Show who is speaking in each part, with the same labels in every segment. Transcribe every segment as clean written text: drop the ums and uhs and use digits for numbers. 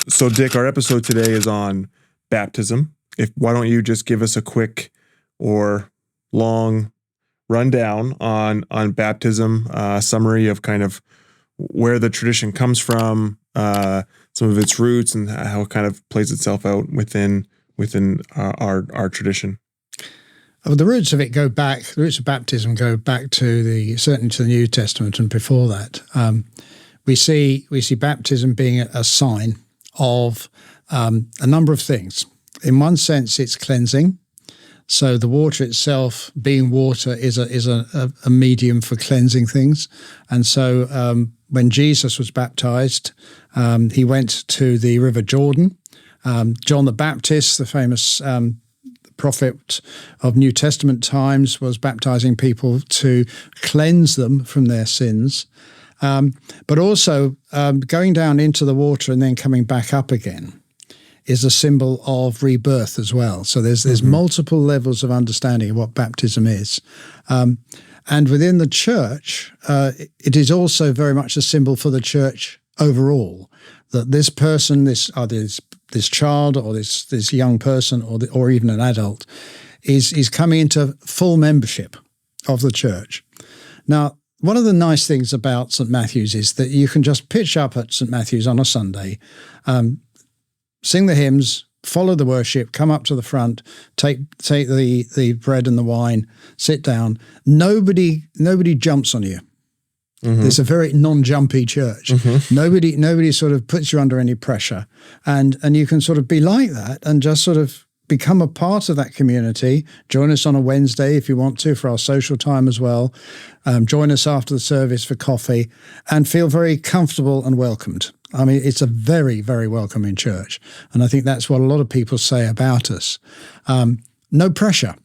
Speaker 1: So, Dick, our episode today is on baptism. Why don't you just give us a quick or long rundown on baptism, summary of kind of where the tradition comes from, some of its roots, and how it kind of plays itself out within our tradition.
Speaker 2: Well, the roots of it go back. The roots of baptism go back to certainly to the New Testament and before that. We see baptism being a sign of a number of things. In one sense, it's cleansing. So the water itself, being water, is a medium for cleansing things. And so when Jesus was baptized, he went to the River Jordan. John the Baptist, the famous prophet of New Testament times, was baptizing people to cleanse them from their sins. But also going down into the water and then coming back up again is a symbol of rebirth as well. So there's multiple levels of understanding of what baptism is. And within the church, it is also very much a symbol for the church overall, that this person, this child or this young person or even an adult is coming into full membership of the church. Now, one of the nice things about St. Matthew's is that you can just pitch up at St. Matthew's on a Sunday, sing the hymns, follow the worship, come up to the front, take the bread and the wine, sit down. Nobody jumps on you. Mm-hmm. It's a very non-jumpy church. Mm-hmm. Nobody sort of puts you under any pressure, and you can sort of be like that and just sort of become a part of that community. Join us on a Wednesday if you want to for our social time as well. Join us after the service for coffee and feel very comfortable and welcomed. I mean, it's a very, very welcoming church. And I think that's what a lot of people say about us. No pressure.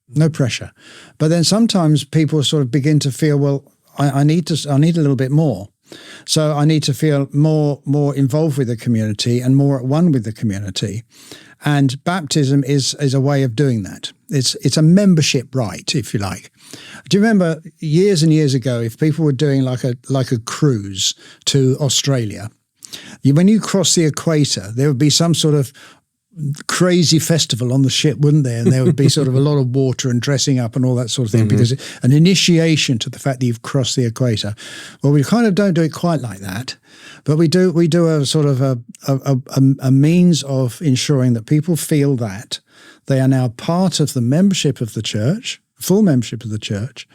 Speaker 2: But then sometimes people sort of begin to feel, well, I need a little bit more. So I need to feel more involved with the community and more at one with the community. And baptism is a way of doing that. It's a membership right, if you like. Do you remember years and years ago, if people were doing like a cruise to Australia, when you cross the equator, there would be some sort of crazy festival on the ship, wouldn't there? And there would be sort of a lot of water and dressing up and all that sort of thing, because an initiation to the fact that you've crossed the equator. Well, we kind of don't do it quite like that, but we do a sort of a means of ensuring that people feel that they are now part of the membership of the church, full membership of the church.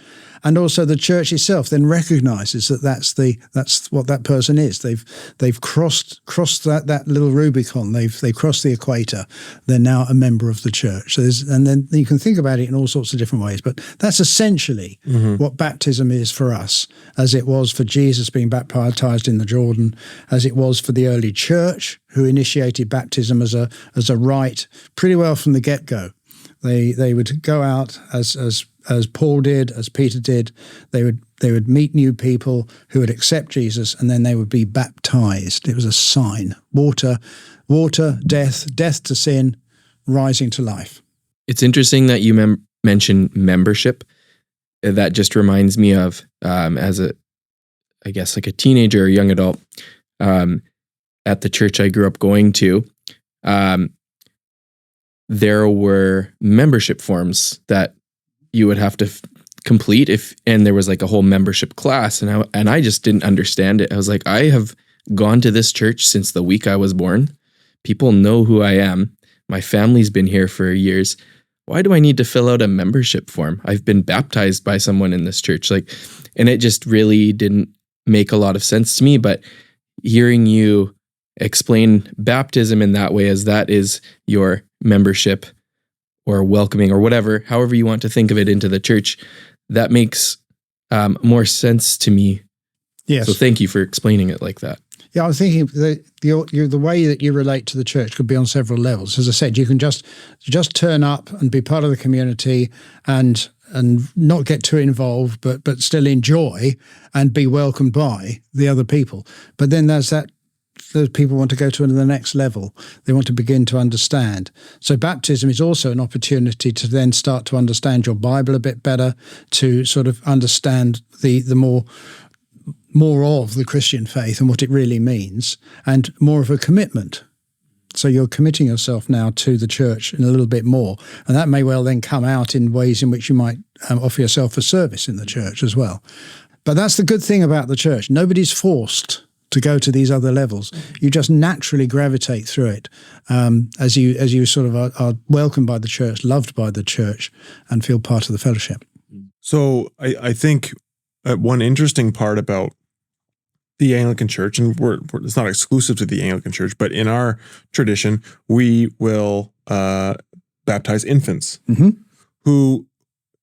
Speaker 2: And also the church itself then recognises that that's what that person is. They've crossed that little Rubicon. They've crossed the equator. They're now a member of the church. So and then you can think about it in all sorts of different ways. But that's essentially what baptism is for us, as it was for Jesus being baptized in the Jordan, as it was for the early church who initiated baptism as a rite pretty well from the get-go. They would go out as Paul did, as Peter did. They would meet new people who would accept Jesus, and then they would be baptized. It was a sign. Water, death to sin, rising to life.
Speaker 3: It's interesting that you mention membership. That just reminds me of as a teenager or young adult at the church I grew up going to. There were membership forms that you would have to complete and there was like a whole membership class, and I just didn't understand it. I was like, I have gone to this church since the week I was born. People know who I am. My family's been here for years. Why do I need to fill out a membership form? I've been baptized by someone in this church. And it just really didn't make a lot of sense to me. But hearing you explain baptism in that way, as that is your membership or welcoming or whatever, however you want to think of it, into the church, that makes more sense to me.
Speaker 2: Yes.
Speaker 3: So thank you for explaining it like that.
Speaker 2: Yeah, I was thinking the way that you relate to the church could be on several levels. As I said, you can just turn up and be part of the community and not get too involved, but still enjoy and be welcomed by the other people. But then there's that. Those people want to go to the next level. They want to begin to understand. So baptism is also an opportunity to then start to understand your Bible a bit better, to sort of understand the more more of the Christian faith and what it really means, and more of a commitment. So you're committing yourself now to the church in a little bit more, and that may well then come out in ways in which you might offer yourself a service in the church as well. But that's the good thing about the church. Nobody's forced to go to these other levels. You just naturally gravitate through it as you sort of are welcomed by the church, loved by the church, and feel part of the fellowship.
Speaker 1: So I think one interesting part about the Anglican Church, and it's not exclusive to the Anglican Church, but in our tradition, we will baptize infants who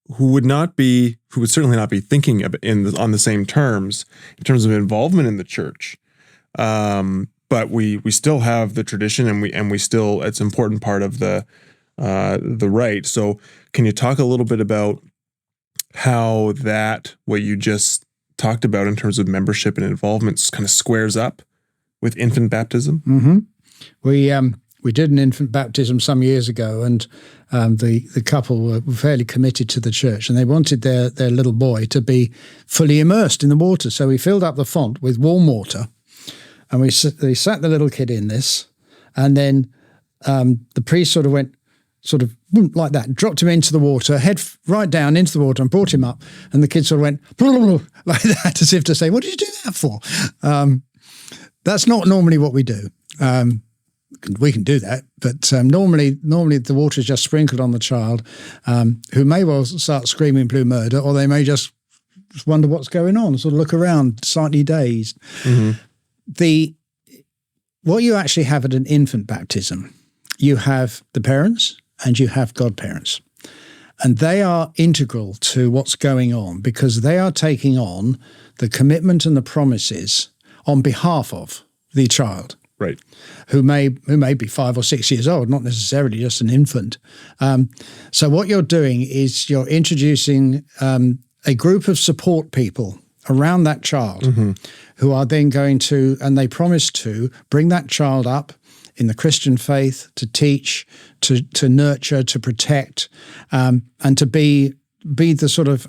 Speaker 1: would certainly not be thinking of on the same terms in terms of involvement in the church. But we still have the tradition, and we still, it's an important part of the rite. So can you talk a little bit about how what you just talked about in terms of membership and involvement kind of squares up with infant baptism?
Speaker 2: Mm-hmm. We did an infant baptism some years ago, and the couple were fairly committed to the church, and they wanted their little boy to be fully immersed in the water. So we filled up the font with warm water, and they sat the little kid in this, and then the priest sort of went like that, dropped him into the water, head right down into the water, and brought him up, and the kid sort of went like that, as if to say, "What did you do that for?" That's not normally what we do. We can do that, but normally the water is just sprinkled on the child, who may well start screaming blue murder, or they may just wonder what's going on, sort of look around, slightly dazed. Mm-hmm. What you actually have at an infant baptism, you have the parents and you have godparents, and they are integral to what's going on because they are taking on the commitment and the promises on behalf of the child.
Speaker 1: Right.
Speaker 2: Who may be 5 or 6 years old, not necessarily just an infant. So what you're doing is you're introducing a group of support people around that child who are then going to, and they promise to, bring that child up in the Christian faith, to teach, to nurture, to protect, and to be the sort of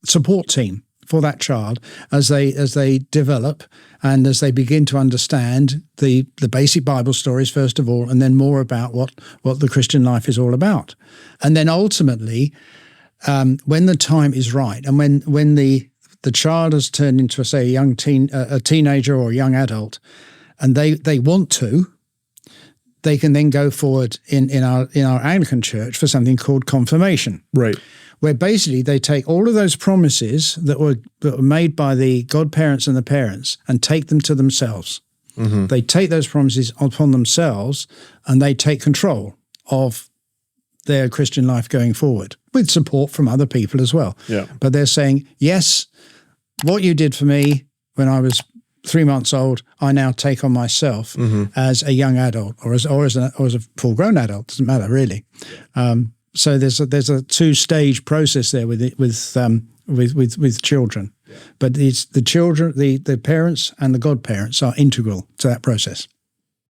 Speaker 2: support team for that child as they develop and as they begin to understand the basic Bible stories, first of all, and then more about what the Christian life is all about. And then ultimately, when the time is right, and when the child has turned into, say, a teenager or a young adult, and they want to, they can then go forward in our Anglican Church for something called confirmation.
Speaker 1: Right.
Speaker 2: Where basically they take all of those promises that were made by the godparents and the parents and take them to themselves. Mm-hmm. They take those promises upon themselves and they take control of their Christian life going forward with support from other people as well. Yeah. But they're saying, yes, what you did for me when I was 3 months old, I now take on myself as a young adult or as a full-grown adult. Doesn't matter really. So there's a two-stage process there with children, but it's the children, the parents and the godparents are integral to that process.